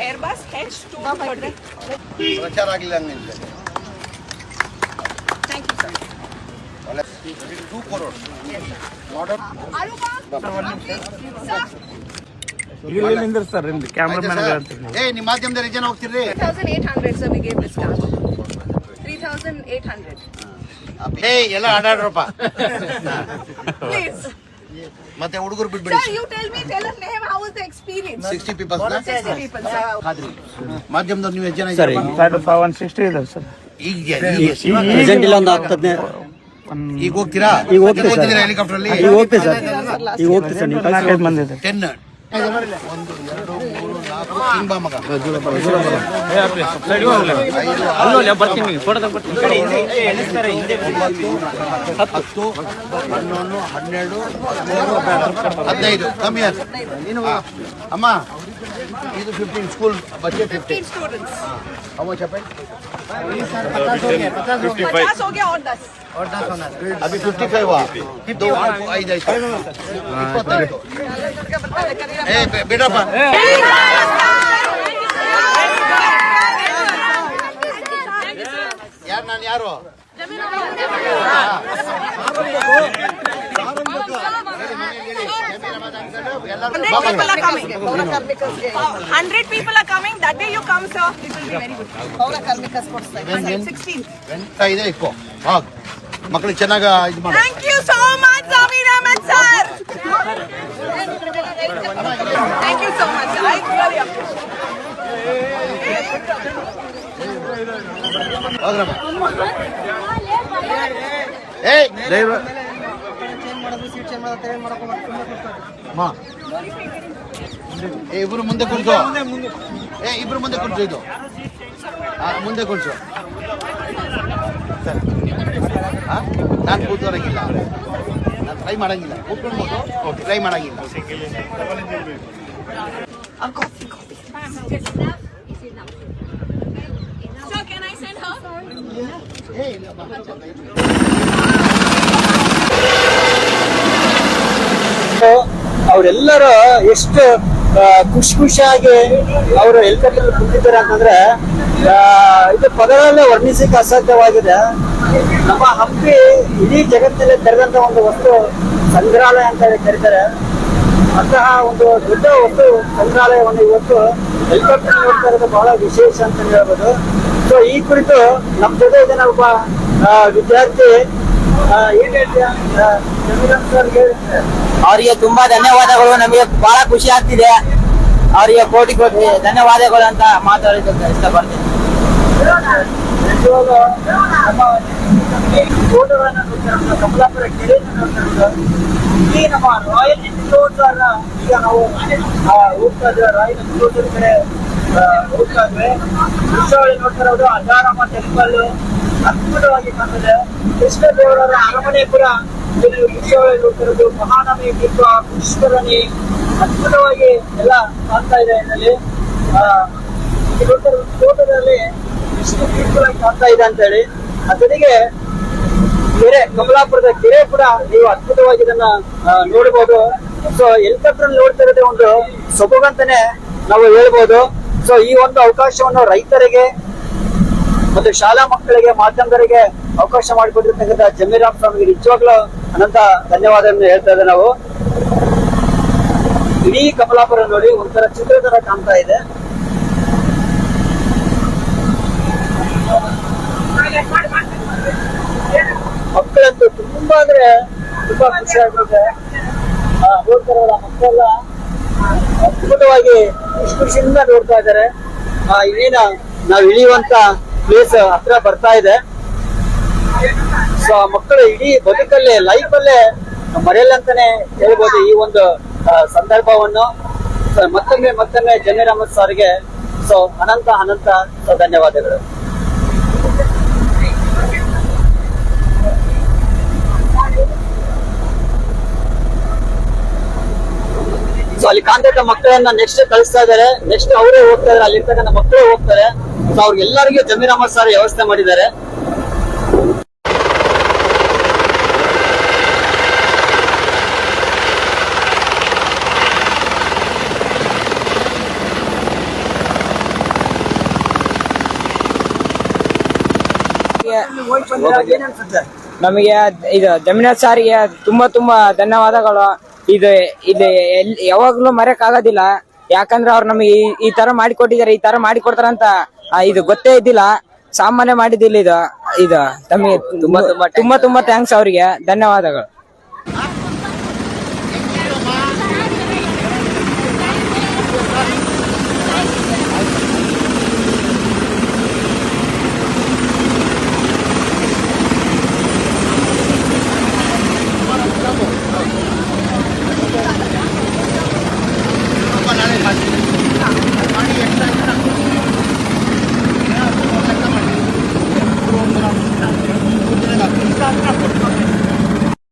Airbus H230. ಪ್ರಚಾರ ಆಗಿಲ್ಲ ನಿಮಗೆ. Thank you, sir. 2 crore. Model. ಇಲ್ಲಿಂದ ಸರ್ ಇಲ್ಲಿ ಕ್ಯಾಮ್ರಾಮನ್ ನಿಮ್ಮ ಮಾಧ್ಯಮದಲ್ಲಿ ಜನ ಹೋಗ್ತಿರ್ರಿ. 3,800 sir, we gave discount. 3,800. ಎಲ್ಲ ಆಡಾಡ್ರಪ್ಪ. Please. ಮತ್ತೆ ಹುಡುಗರು ಬಿಟ್ಬಿಡಿ. Sir, you tell us name, how was the experience? 60 people. 60 people, sir. Khadri. ಮಾಧ್ಯಮದವ್ರು ನೀವು ಎಷ್ಟು ಜನ ಸರ್ ಇದ್ದೀರಾ? 160 ಇದೆ ಸರ್. ಈಗ ಪ್ರೆಸೆಂಟ್ ಇಲ್ಲ ಒಂದು 10 ಈಗ ಹೋಗ್ತೀರಾ? ಈಗ ಹೋಗ್ತೀವಿ ಸರ್. ಹೆಲಿಕಾಪ್ಟರ್ ಅಲ್ಲಿ ಈಗ ಹೋಗ್ತೀವಿ ಸರ್. ಈಗ ಹೋಗ್ತೀವಿ ಸರ್. ನೀವು 4-5 ಮಂದಿ ಇದೆ. 10 1 2 3 4 ಹಿಂಗ್ ಬಾ ಮಗ. 10 11 12 15 ಕಮ್ಮಿ ಆಯ್ತು. ಅಮ್ಮ ಇದು 15 school ಬಚ್ಚೆ 15 students. How much happened? 50 हो गया और 10. अभी 55 हुआ. 2 5 आइए 25. ए बेटा पा यार ನಾನು ಯಾರು People are coming. 100 people are coming. That day you come, sir. It will be very good. 16. ಇದೆ ಇಕ್ಕೋ ಹೋಗ್ ಮಕ್ಕಳಿಗೆ ಚೆನ್ನಾಗಿ ಇದು ಮಾಡಿ. Thank you so much, Samir Ahmed sir. Thank you so much. I really appreciate it. ಹೋಗ್ರಮ್ಮ. ಏಯ್ ಮಾ ಇಬ್ರು ಮುಂದೆ ಕುಳಿತು. ಇಬ್ರು ಮುಂದೆ ಕುಳಿತು. ಇದು ಮುಂದೆ ಕುಳಿಸು. ನಾನು ಕೂತ್ಕೊಳಂಗಿಲ್ಲ, ನಾನು ಟ್ರೈ ಮಾಡಂಗಿಲ್ಲ. ಕೂತ್ಕೊಳ್ಬೋದು, ಟ್ರೈ ಮಾಡಂಗಿಲ್ಲ. Sir, can I send her? ಅವರೆಲ್ಲರೂ ಎಷ್ಟು ಖುಷಿಯಾಗಿ ಅವರು ಹೆಲಿಕಾಪ್ಟರ್ ಕುಂತಿದ್ದಾರೆ ಅಂತಂದ್ರೆ ಇದು ಪದಗಳಲ್ಲೇ ವರ್ಣಿಸಕ್ಕೆ ಅಸಾಧ್ಯವಾಗಿದೆ. ನಮ್ಮ ಹಂಪಿ ಇಡೀ ಜಗತ್ತಿನಲ್ಲಿ ತೆರೆದಂತ ಒಂದು ವಸ್ತು ಸಂಗ್ರಹಾಲಯ ಅಂತ ಹೇಳಿ ಕರೀತಾರೆ. ಅಂತಹ ಒಂದು ದೊಡ್ಡ ವಸ್ತು ಸಂಗ್ರಹಾಲಯವನ್ನು ಇವತ್ತು ಹೆಲಿಕಾಪ್ಟರ್ ನೋಡ್ತಾ ಇರೋದು ಬಹಳ ವಿಶೇಷ ಅಂತ ಹೇಳ್ಬೋದು. ಸೊ ಈ ಕುರಿತು ನಮ್ಮ ಜೊತೆ ಇದನ್ನ ಒಬ್ಬ ವಿದ್ಯಾರ್ಥಿ ಏನ್ ಹೇಳ್ತೀಯ? ಅವರಿಗೆ ತುಂಬಾ ಧನ್ಯವಾದಗಳು. ನಮಗೆ ಬಹಳ ಖುಷಿ ಆಗ್ತಿದೆ. ಅವರಿಗೆ ಕೋಟಿ ಕೋಟಿ ಧನ್ಯವಾದಗಳು ಅಂತ ಮಾತಾಡೋದಕ್ಕೆ ಇಷ್ಟಪಡ್ತೀನಿ. ನಮ್ಮ ಫೋಟೋಗಳನ್ನ ನೋಡ್ತಾರೆ, ಕಮಲಾಪುರ ಕೆರೆ ನೋಡ್ತಾರೆ. ಇಲ್ಲಿ ನಮ್ಮ ರಾಯಲ್ ಎನ್ಕ್ಲೋಸ್ ಈಗ ನಾವು ಹೋಗ್ತಾ ಇದ್ರೆ ರಾಯಲ್ ಎನ್ಕ್ಲೋಸ್ ಕಡೆ ಹೋಗ್ತಾ ಇದ್ವಿ. ದೃಶ್ಯಾವಳಿ ನೋಡ್ತಾ ಇರೋದು ಅಜಾರಮ್ಮ ಟೆಂಪಲ್ ಅದ್ಭುತವಾಗಿ ಕಾಣ್ತದೆ. ಕೃಷ್ಣದೇವರ ಅರಮನೆ ಕೂಡ ದೃಶ್ಯಾವಳಿ ನೋಡ್ತಾ ಇರೋದು. ಮಹಾನವಮಿ ದೀಪ, ಪುಷ್ಕರಣಿ ಅದ್ಭುತವಾಗಿ ಎಲ್ಲ ಕಾಣ್ತಾ ಇದೆ. ಇದರಲ್ಲಿ ಫೋಟೋದಲ್ಲಿ ಎಷ್ಟು ಬ್ಯೂಟಿಫುಲ್ ಆಗಿ ಕಾಣ್ತಾ ಇದೆ ಅಂತ ಹೇಳಿ. ಜೊತೆಗೆ ಕೆರೆ, ಕಮಲಾಪುರದ ಕೆರೆ ಕೂಡ ನೀವು ಅದ್ಭುತವಾಗಿ ಇದನ್ನ ನೋಡಬಹುದು. ಸೊ ಹೆಲಿಕಾಪ್ಟರ್ ನೋಡ್ತಾ ಇರೋದೇ ಒಂದು ಸೊಬಗಂತಾನೆ ನಾವು ಹೇಳ್ಬೋದು. ಸೊ ಈ ಒಂದು ಅವಕಾಶವನ್ನು ರೈತರಿಗೆ ಮತ್ತು ಶಾಲಾ ಮಕ್ಕಳಿಗೆ, ಮಾಧ್ಯಮದವರಿಗೆ ಅವಕಾಶ ಮಾಡಿಕೊಟ್ಟಿರ್ತಕ್ಕಂಥ ಜಮೀರಾಮ್ ಸ್ವಾಮಿಗೆ ನಿಜವಾಗ್ಲೂ ಅನಂತ ಧನ್ಯವಾದಗಳನ್ನು ಹೇಳ್ತಾ ಇದ್ದೇವೆ ನಾವು. ಇಡೀ ಕಮಲಾಪುರ ನೋಡಿ ಒಂಥರ ಚಿತ್ರ ತರ ಕಾಣ್ತಾ ಇದೆ. ಮಕ್ಕಳಂತೂ ತುಂಬಾ ಅಂದ್ರೆ ತುಂಬಾ ಖುಷಿ ಆಗುತ್ತೆ. ನೋಡ್ತಾರಲ್ಲ ಮಕ್ಕಳೆಲ್ಲ ಅದ್ಭುತವಾಗಿ ಖುಷಿಯಿಂದ ನೋಡ್ತಾ ಇದ್ದಾರೆ. ಇನ್ನೇನ ನಾವು ಇಳಿಯುವಂತ ಪ್ಲೇಸ್ ಹತ್ರ ಬರ್ತಾ ಇದೆ. ಸೊ ಮಕ್ಕಳು ಇಡೀ ಬದುಕಲ್ಲೇ, ಲೈಫ್ ಅಲ್ಲೇ ಮರೆಯಲ್ಲಂತಾನೆ ಹೇಳ್ಬೋದು ಈ ಒಂದು ಸಂದರ್ಭವನ್ನು. ಮತ್ತೊಮ್ಮೆ ಜಮೀರ್ ಅಹಮದ್ ಸರ್ಗೆ ಸೊ ಅನಂತ ಧನ್ಯವಾದಗಳು. ಸೊ ಅಲ್ಲಿ ಕಾಂತೇತ ಮಕ್ಕಳನ್ನ ನೆಕ್ಸ್ಟ್ ಕಳಿಸ್ತಾ ಇದ್ದಾರೆ. ನೆಕ್ಸ್ಟ್ ಅವರೇ ಹೋಗ್ತಾ ಇದಾರೆ, ಅಲ್ಲಿ ಇರ್ತಕ್ಕಂಥ ಮಕ್ಕಳೇ ಹೋಗ್ತಾರೆ. ಸೊ ಅವ್ರಿಗೆಲ್ಲರಿಗೂ ಜಮೀರ್ ಅಹಮದ್ ಸರ್ ವ್ಯವಸ್ಥೆ ಮಾಡಿದ್ದಾರೆ. ಏನ್ ಅನ್ಸುತ್ತೆ? ನಮಗೆ ಇದು ಜಮೀನಾಥ್ ಸಾರಿಗೆ ತುಂಬಾ ಧನ್ಯವಾದಗಳು. ಇದು ಯಾವಾಗ್ಲೂ ಮರೆಯಕ್ ಆಗೋದಿಲ್ಲ. ಯಾಕಂದ್ರೆ ಅವ್ರು ನಮಗೆ ಈ ತರ ಮಾಡಿಕೊಟ್ಟಿದ್ದಾರೆ, ಈ ತರ ಮಾಡಿಕೊಡ್ತಾರಂತ ಇದು ಗೊತ್ತೇ ಇದ್ದಿಲ್ಲ. ಸಾಮಾನ್ಯ ಮಾಡಿದ್ದಿಲ್ಲ ಇದು ತಮಗೆ ತುಂಬಾ ಥ್ಯಾಂಕ್ಸ್ ಅವರಿಗೆ, ಧನ್ಯವಾದಗಳು.